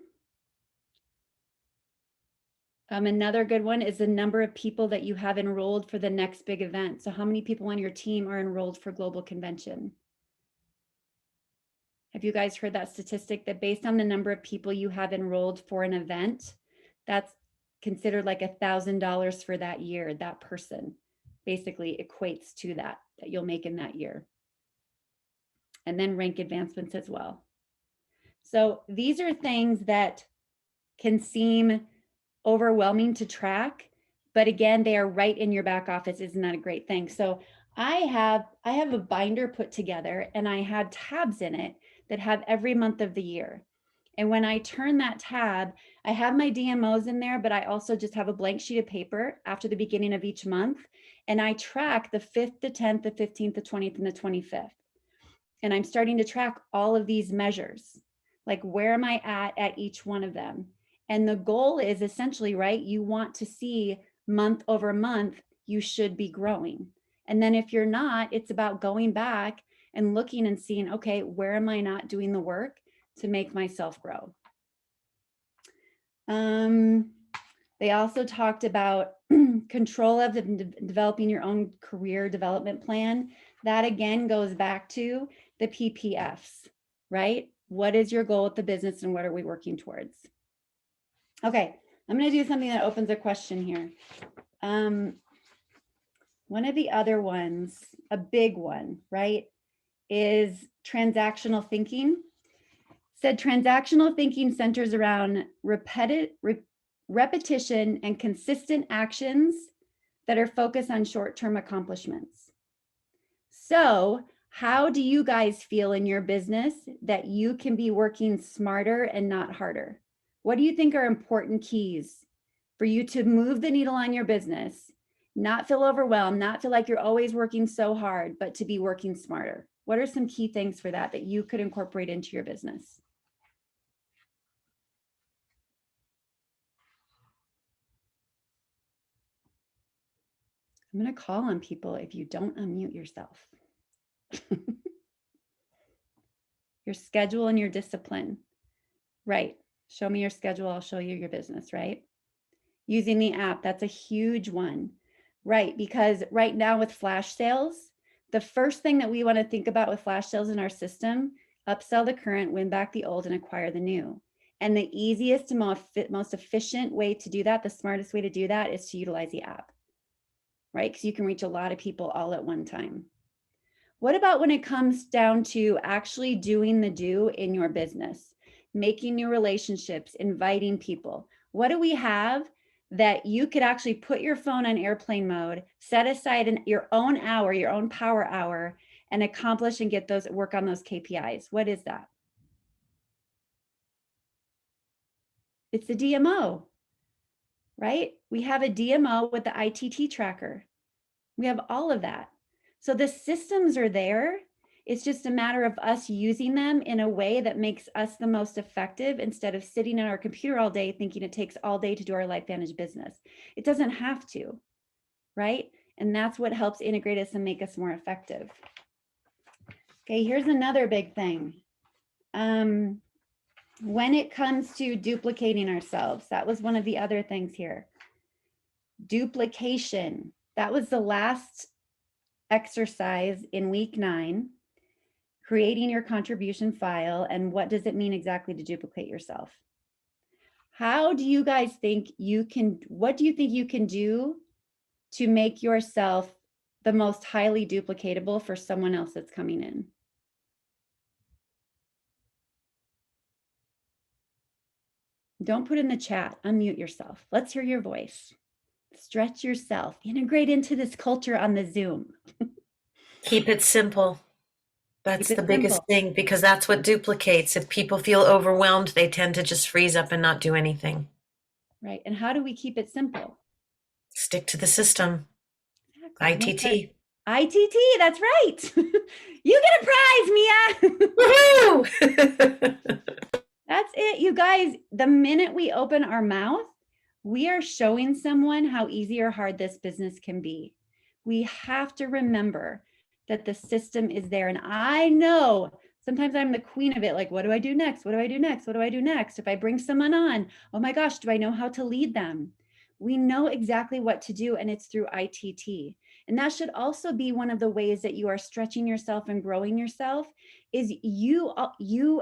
Another good one is the number of people that you have enrolled for the next big event. So how many people on your team are enrolled for Global Convention? Have you guys heard that statistic that based on the number of people you have enrolled for an event, that's considered like $1,000 for that year? That person basically equates to that you'll make in that year. And then rank advancements as well. So these are things that can seem overwhelming to track, but again, they are right in your back office. Isn't that a great thing? So I have a binder put together, and I had tabs in it that have every month of the year. And when I turn that tab, I have my DMOs in there, but I also just have a blank sheet of paper after the beginning of each month. And I track the 5th, the 10th, the 15th, the 20th, and the 25th. And I'm starting to track all of these measures. Like, where am I at each one of them? And the goal is essentially, right, you want to see month over month, you should be growing. And then if you're not, it's about going back and looking and seeing, okay, where am I not doing the work to make myself grow? They also talked about control of developing your own career development plan. That again goes back to the PPFs, right? What is your goal with the business and what are we working towards? Okay, I'm going to do something that opens a question here. One of the other ones, a big one, right, is transactional thinking. Said transactional thinking centers around repetition and consistent actions that are focused on short-term accomplishments. So how do you guys feel in your business that you can be working smarter and not harder? What do you think are important keys for you to move the needle on your business, not feel overwhelmed, not feel like you're always working so hard, but to be working smarter? What are some key things for that you could incorporate into your business? I'm going to call on people if you don't unmute yourself. Your schedule and your discipline. Right. Show me your schedule. I'll show you your business, right? Using the app. That's a huge one, right? Because right now with flash sales, the first thing that we want to think about with flash sales in our system, upsell the current, win back the old, and acquire the new. And the easiest and most efficient way to do that, the smartest way to do that, is to utilize the app, right? Because you can reach a lot of people all at one time. What about when it comes down to actually doing the do in your business, making new relationships, inviting people? What do we have that you could actually put your phone on airplane mode, set aside your own hour, your own power hour, and accomplish and get those, work on those KPIs? What is that? It's the DMO, right? We have a DMO with the ITT tracker. We have all of that. So the systems are there. It's just a matter of us using them in a way that makes us the most effective instead of sitting at our computer all day thinking it takes all day to do our LifeVantage business. It doesn't have to, right? And that's what helps integrate us and make us more effective. Okay, here's another big thing. When it comes to duplicating ourselves, that was one of the other things here. Duplication. That was the last exercise in week 9, creating your contribution file. And what does it mean exactly to duplicate yourself? How do you guys think you can, what do you think you can do to make yourself the most highly duplicatable for someone else that's coming in? Don't put in the chat, unmute yourself. Let's hear your voice. Stretch yourself, integrate into this culture on the Zoom.
Keep it simple. That's
Keep it
the biggest
simple.
thing, because that's what duplicates. If people feel overwhelmed, they tend to just freeze up and not do anything.
Right. And how do we keep it simple?
Stick to the system.
Exactly.
ITT.
ITT, that's right. You get a prize, Mia.
Woohoo!
That's it, you guys. The minute we open our mouth, we are showing someone how easy or hard this business can be. We have to remember that the system is there. And I know sometimes I'm the queen of it. Like, what do I do next? What do I do next? What do I do next? If I bring someone on, oh my gosh, do I know how to lead them? We know exactly what to do, and it's through ITT. And that should also be one of the ways that you are stretching yourself and growing yourself, is you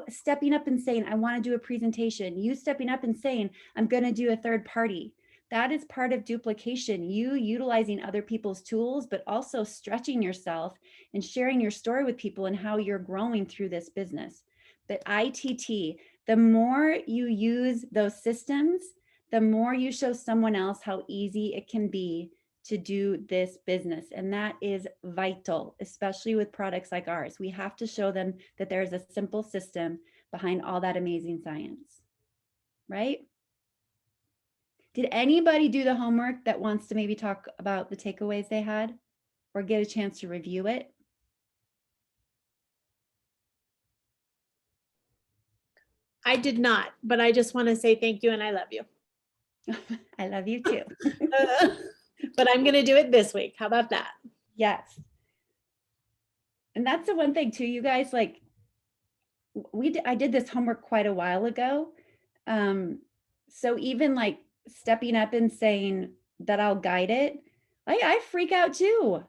stepping up and saying, I want to do a presentation. You stepping up and saying, I'm going to do a third party. That is part of duplication. You utilizing other people's tools, but also stretching yourself and sharing your story with people and how you're growing through this business. But ITT, the more you use those systems, the more you show someone else how easy it can be to do this business. And that is vital, especially with products like ours. We have to show them that there's a simple system behind all that amazing science, right? Did anybody do the homework that wants to maybe talk about the takeaways they had or get a chance to review it?
I did not, but I just want to say thank you and I love you.
I love you too.
But I'm going to do it this week. How about that?
Yes. And that's the one thing too, you guys, like I did this homework quite a while ago. So even like stepping up and saying that I'll guide it, I freak out too.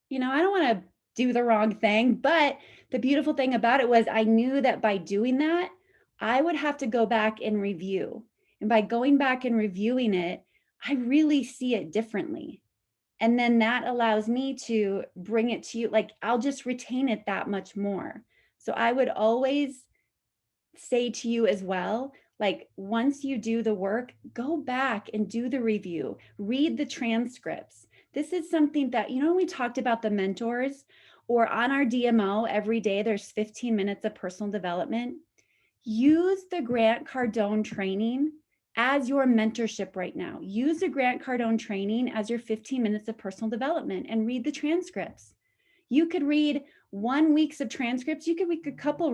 You know, I don't want to do the wrong thing, but the beautiful thing about it was I knew that by doing that, I would have to go back and review. And by going back and reviewing it, I really see it differently. And then that allows me to bring it to you. Like, I'll just retain it that much more. So I would always say to you as well, like, once you do the work, go back and do the review, read the transcripts. This is something that, you know, when we talked about the mentors, or on our DMO every day, there's 15 minutes of personal development. Use the Grant Cardone training as your mentorship right now. Use the Grant Cardone training as your 15 minutes of personal development and read the transcripts. You could read 1 week of transcripts. You could read a couple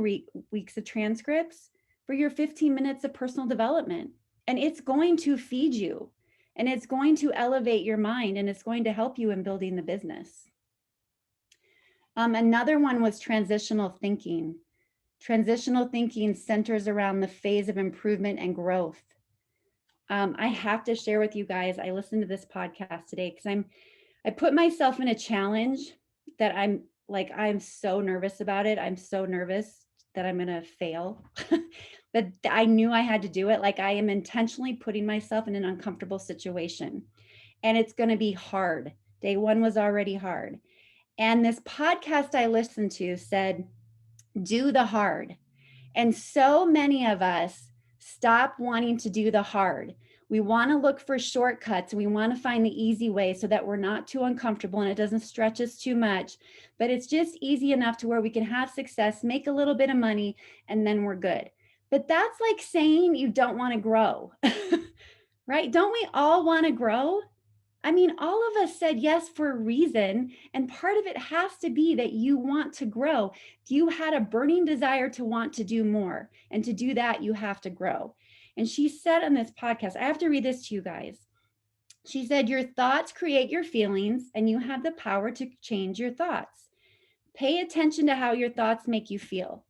weeks of transcripts for your 15 minutes of personal development. And it's going to feed you, and it's going to elevate your mind, and it's going to help you in building the business. Another one was transitional thinking. Transitional thinking centers around the phase of improvement and growth. I have to share with you guys, I listened to this podcast today because I put myself in a challenge that I'm so nervous about it. I'm so nervous that I'm going to fail, but I knew I had to do it. Like, I am intentionally putting myself in an uncomfortable situation, and it's going to be hard. Day one was already hard. And this podcast I listened to said, do the hard. And so many of us stop wanting to do the hard. We want to look for shortcuts. We want to find the easy way so that we're not too uncomfortable and it doesn't stretch us too much, but it's just easy enough to where we can have success, make a little bit of money, and then we're good. But that's like saying you don't want to grow, right? Don't we all want to grow? I mean, all of us said yes for a reason. And part of it has to be that you want to grow. You had a burning desire to want to do more. And to do that, you have to grow. And she said on this podcast, I have to read this to you guys. She said, your thoughts create your feelings, and you have the power to change your thoughts. Pay attention to how your thoughts make you feel.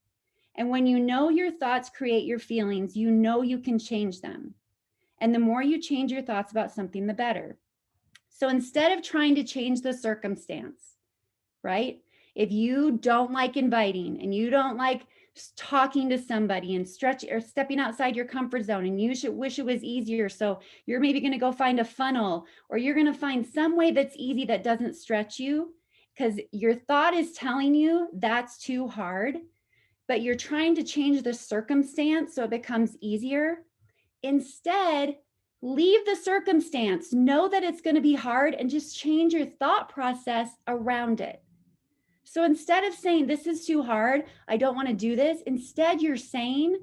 And when you know your thoughts create your feelings, you know you can change them. And the more you change your thoughts about something, the better. So instead of trying to change the circumstance, right? If you don't like inviting and you don't like talking to somebody and stretch or stepping outside your comfort zone, and you should wish it was easier, so you're maybe going to go find a funnel, or you're going to find some way that's easy that doesn't stretch you, because your thought is telling you that's too hard, but you're trying to change the circumstance so it becomes easier. Instead, leave the circumstance, know that it's going to be hard, and just change your thought process around it. So instead of saying, this is too hard, I don't want to do this, instead you're saying,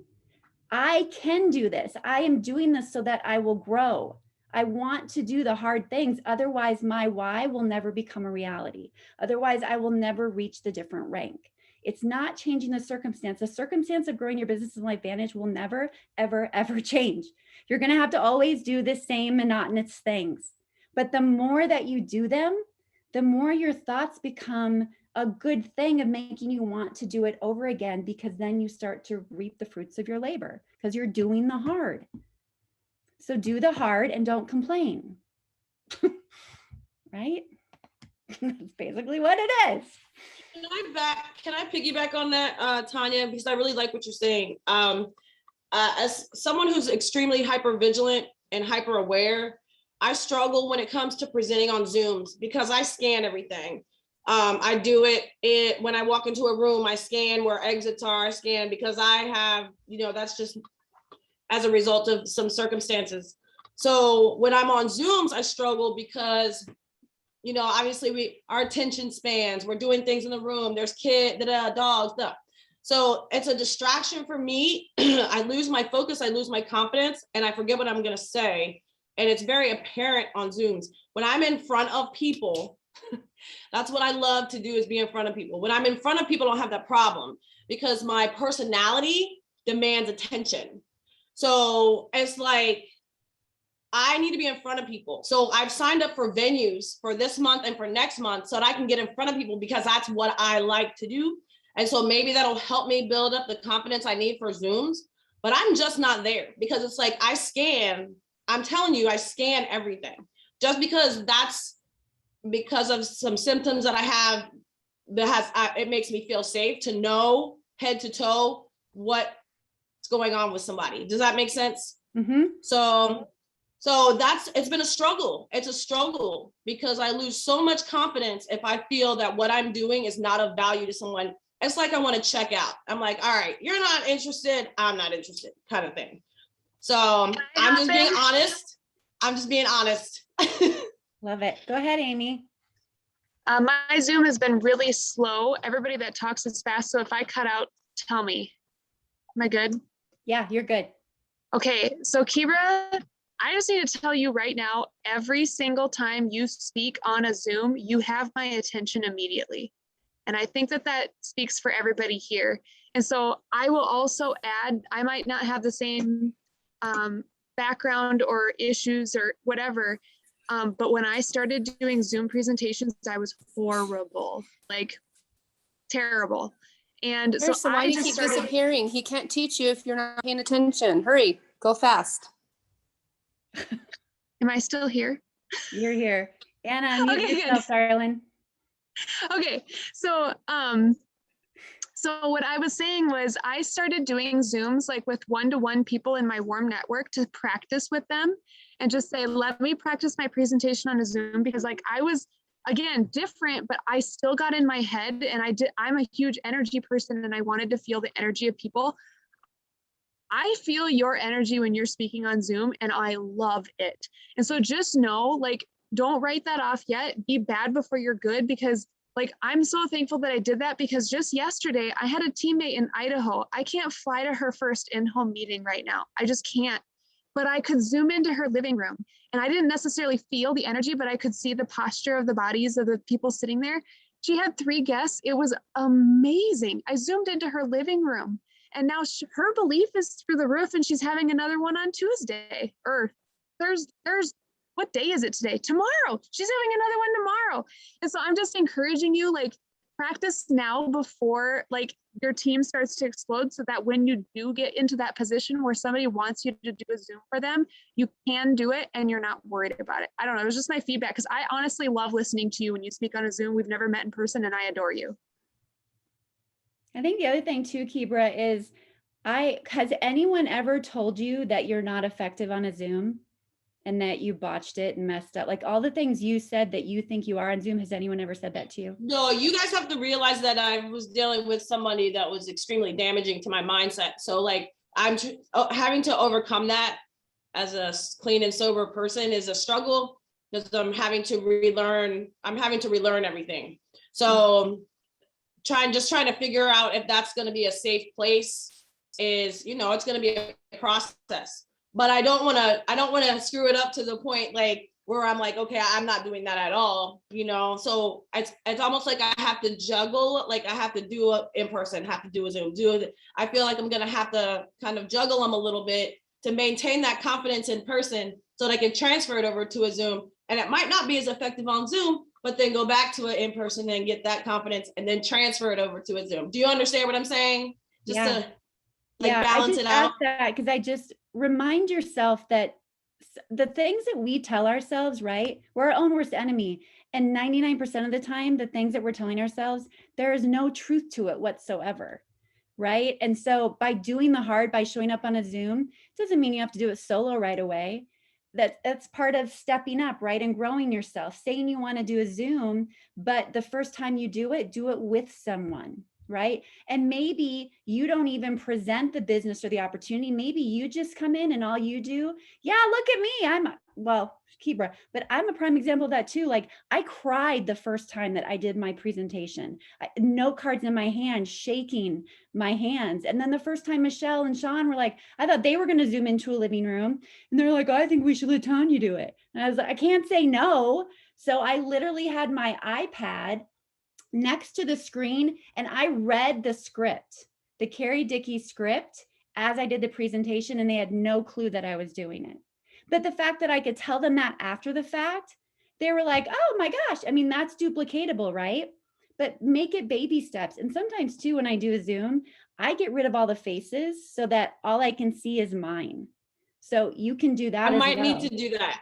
I can do this. I am doing this so that I will grow. I want to do the hard things. Otherwise, my why will never become a reality. Otherwise, I will never reach the different rank. It's not changing the circumstance. The circumstance of growing your business and life advantage will never, ever, ever change. You're going to have to always do the same monotonous things. But the more that you do them, the more your thoughts become a good thing of making you want to do it over again, because then you start to reap the fruits of your labor because you're doing the hard. So do the hard and don't complain. Right? That's basically what it is.
Can I piggyback on that, Tanya? Because I really like what you're saying. As someone who's extremely hyper vigilant and hyper aware, I struggle when it comes to presenting on Zooms because I scan everything. I do it when I walk into a room, I scan where exits are, I scan because I have, that's just as a result of some circumstances. So when I'm on Zooms, I struggle because obviously our attention spans, we're doing things in the room, there's kids, dogs, stuff. So it's a distraction for me. I lose my focus, I lose my confidence, and I forget what I'm going to say. And it's very apparent on Zooms. When I'm in front of people, that's what I love to do, is be in front of people. When I'm in front of people, I don't have that problem because my personality demands attention. So it's like, I need to be in front of people. So I've signed up for venues for this month and for next month so that I can get in front of people because that's what I like to do. And so maybe that'll help me build up the confidence I need for Zooms, but I'm just not there because it's like I'm telling you, I scan everything just because because of some symptoms that I have it makes me feel safe to know head to toe what's going on with somebody. Does that make sense?
Mm-hmm.
So it's been a struggle. It's a struggle because I lose so much confidence if I feel that what I'm doing is not of value to someone. It's like I want to check out. I'm like, all right, you're not interested, I'm not interested, kind of thing. So I'm just being honest.
Love it. Go ahead, Amy.
My Zoom has been really slow. Everybody that talks is fast. So if I cut out, tell me. Am I good?
Yeah, you're good.
Okay, so Kibra, I just need to tell you right now, every single time you speak on a Zoom, you have my attention immediately. And I think that that speaks for everybody here. And so I will also add, I might not have the same background or issues or whatever, but when I started doing Zoom presentations, I was horrible, like terrible. And so
Harrison, why
I
do you
just
keep
started,
disappearing? He can't teach you if you're not paying attention. Hurry, go fast.
am I still here?
You're here. Anna, unmute
Okay,
yourself, darling.
Okay, so so what I was saying was I started doing Zooms like with one-to-one people in my warm network to practice with them and just say, let me practice my presentation on a Zoom, because like I was, again, different, but I still got in my head, and I'm a huge energy person and I wanted to feel the energy of people. I feel your energy when you're speaking on Zoom and I love it. And so just know, like, don't write that off yet. Be bad before you're good, because like, I'm so thankful that I did that, because just yesterday I had a teammate in Idaho. I can't fly to her first in-home meeting right now. I just can't, but I could Zoom into her living room, and I didn't necessarily feel the energy, but I could see the posture of the bodies of the people sitting there. She had 3 guests. It was amazing. I Zoomed into her living room, and now her belief is through the roof, and she's having another one on Tuesday or Thursday. What day is it today? Tomorrow. She's having another one tomorrow. And so I'm just encouraging you, like, practice now before like your team starts to explode, so that when you do get into that position where somebody wants you to do a Zoom for them, you can do it and you're not worried about it. I don't know. It was just my feedback, because I honestly love listening to you when you speak on a Zoom. We've never met in person and I adore you.
I think the other thing too, Kibra, is has anyone ever told you that you're not effective on a Zoom and that you botched it and messed up? Like all the things you said that you think you are on Zoom, has anyone ever said that to you?
No, you guys have to realize that I was dealing with somebody that was extremely damaging to my mindset. So like I'm having to overcome that as a clean and sober person is a struggle, because I'm having to relearn everything. So trying to figure out if that's going to be a safe place is, it's going to be a process. But I don't want to screw it up to the point like where I'm like, okay, I'm not doing that at all, So it's almost like I have to juggle, like I have to do it in person, have to do a Zoom, I feel like I'm gonna have to kind of juggle them a little bit to maintain that confidence in person, so that I can transfer it over to a Zoom. And it might not be as effective on Zoom, but then go back to it in person and get that confidence and then transfer it over to a Zoom. Do you understand what I'm saying? Just to balance it out.
That because I just remind yourself that the things that we tell ourselves, right? We're our own worst enemy. And 99% of the time, the things that we're telling ourselves, there is no truth to it whatsoever. Right. And so by doing the hard, by showing up on a Zoom, doesn't mean you have to do it solo right away. That's part of stepping up, right? And growing yourself, saying you want to do a Zoom, but the first time you do it with someone, right? And maybe you don't even present the business or the opportunity. Maybe you just come in and all you do, look at me. Kibra, but I'm a prime example of that too. Like I cried the first time that I did my presentation, note cards in my hand, shaking my hands. And then the first time Michelle and Sean were like, I thought they were going to Zoom into a living room. And they're like, I think we should let Tanya do it. And I was like, I can't say no. So I literally had my iPad next to the screen and I read the script, the Carrie Dickey script, as I did the presentation, and they had no clue that I was doing it. But the fact that I could tell them that after the fact, they were like, oh my gosh, I mean, that's duplicatable, right? But make it baby steps. And sometimes too, when I do a Zoom, I get rid of all the faces so that all I can see is mine. So you can do that.
I might need to do that.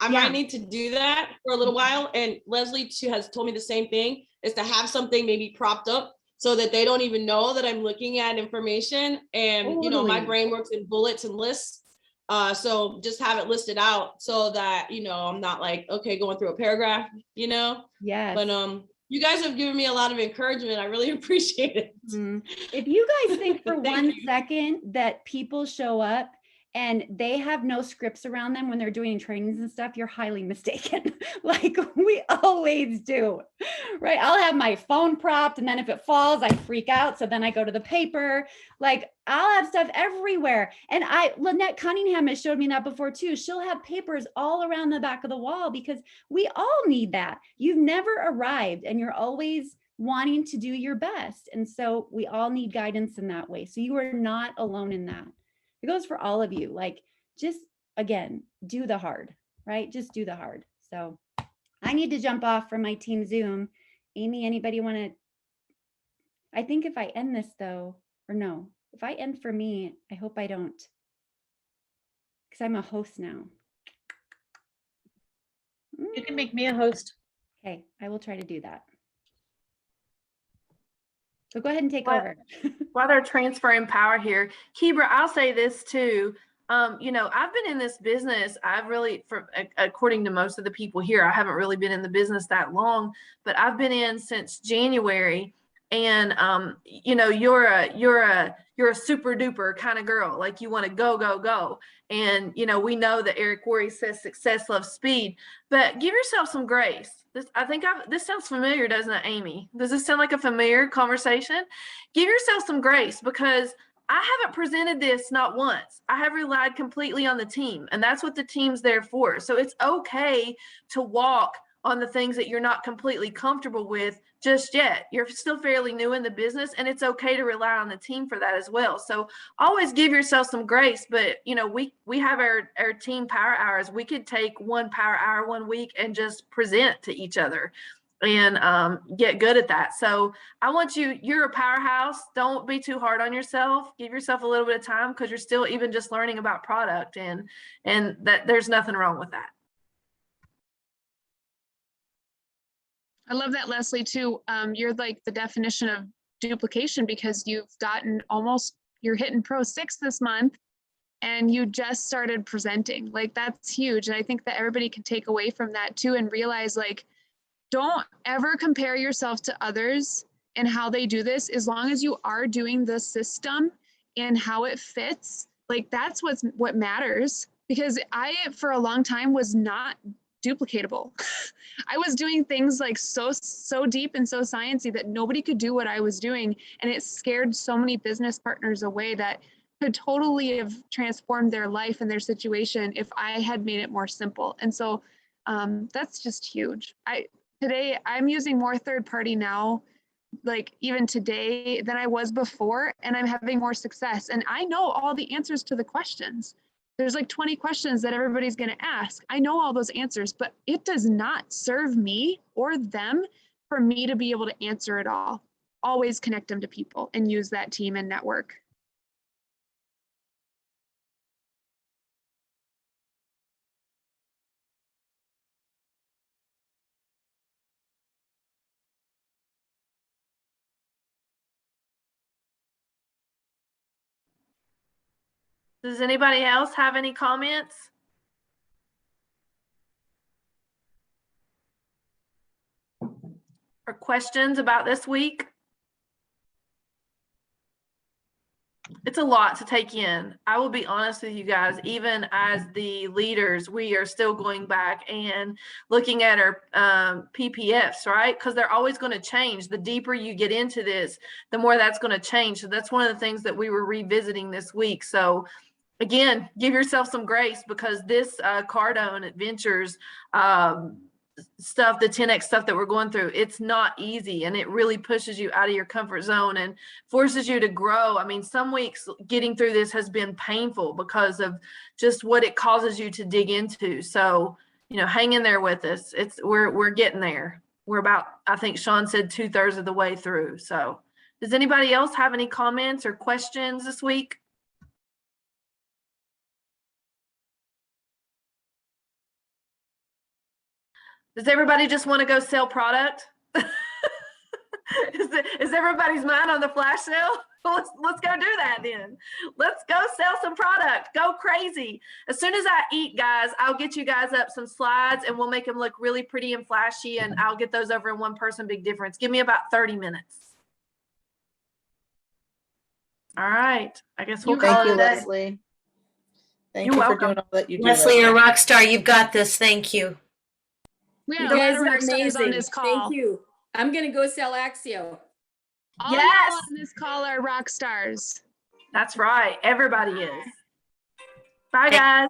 I might need to do that for a little while. And Leslie, she has told me the same thing, is to have something maybe propped up so that they don't even know that I'm looking at information. And, my brain works in bullets and lists. So just have it listed out so that, I'm not like, okay, going through a paragraph,
Yes.
But you guys have given me a lot of encouragement. I really appreciate it.
If you guys think for 1 second that people show up and they have no scripts around them when they're doing trainings and stuff, you're highly mistaken. Like we always do, right? I'll have my phone propped, and then if it falls, I freak out. So then I go to the paper. Like I'll have stuff everywhere. And Lynette Cunningham has showed me that before too. She'll have papers all around the back of the wall because we all need that. You've never arrived and you're always wanting to do your best. And so we all need guidance in that way. So you are not alone in that. It goes for all of you. Like, just again, do the hard, right? Just do the hard. So I need to jump off from my team Zoom. Amy, anybody want to? I think if I end this though, or no, if I end for me, I hope I don't, because I'm a host now.
You can make me a host.
Okay, I will try to do that. So go ahead and take over.
While they're transferring power here, Kibra, I'll say this too. You know, I've been in this business. I've really, according to most of the people here, I haven't really been in the business that long, but I've been in since January. And you know, you're a super duper kind of girl. Like you want to go, go, go. And you know, we know that Eric Worre says success loves speed, but give yourself some grace. This sounds familiar, doesn't it, Amy? Does this sound like a familiar conversation? Give yourself some grace, because I haven't presented this not once. I have relied completely on the team, and that's what the team's there for. So it's okay to walk on the things that you're not completely comfortable with just yet. You're still fairly new in the business, and it's okay to rely on the team for that as well. So always give yourself some grace. But you know, we have our team power hours. We could take one power hour one week and just present to each other and get good at that. So I want you're a powerhouse. Don't be too hard on yourself. Give yourself a little bit of time, because you're still even just learning about product, and that there's nothing wrong with that.
I love that, Leslie, too. You're like the definition of duplication, because you've gotten you're hitting Pro 6 this month, and you just started presenting. Like, that's huge. And I think that everybody can take away from that too, and realize, like, don't ever compare yourself to others and how they do this. As long as you are doing the system and how it fits, like, that's what matters. Because I, for a long time, was not duplicatable. I was doing things like so deep and so sciencey that nobody could do what I was doing. And it scared so many business partners away that could totally have transformed their life and their situation if I had made it more simple. And so that's just huge. Today I'm using more third party now, like even today, than I was before, and I'm having more success. And I know all the answers to the questions. There's like 20 questions that everybody's going to ask. I know all those answers, but it does not serve me or them for me to be able to answer it all. Always connect them to people and use that team and network.
Does anybody else have any comments? Or questions about this week? It's a lot to take in. I will be honest with you guys, even as the leaders, we are still going back and looking at our PPFs, right? Because they're always going to change. The deeper you get into this, the more that's going to change. So that's one of the things that we were revisiting this week. So again, give yourself some grace, because this Cardone Adventures stuff, the 10X stuff that we're going through, it's not easy, and it really pushes you out of your comfort zone and forces you to grow. I mean, some weeks getting through this has been painful because of just what it causes you to dig into. So, you know, hang in there with us. We're getting there. We're about, I think Sean said, 2/3 of the way through. So does anybody else have any comments or questions this week? Does everybody just want to go sell product? Is everybody's mind on the flash sale? Let's go do that then. Let's go sell some product. Go crazy. As soon as I eat, guys, I'll get you guys up some slides, and we'll make them look really pretty and flashy, and I'll get those over in one person, big difference. Give me about 30 minutes. All right. I guess we'll call it a day.
Leslie.
Thank
You're
you for
welcome.
doing all that you do.
Leslie, you're a
Leslie.
rock star. You've got this. Thank you.
We
You
had a lot
guys
of
are
rock stars on
amazing.
this call.
Thank you. I'm gonna go sell Axio.
All y'all
Yes,
on this call are rock stars.
that's right. Everybody is. Bye,
Thank-
guys.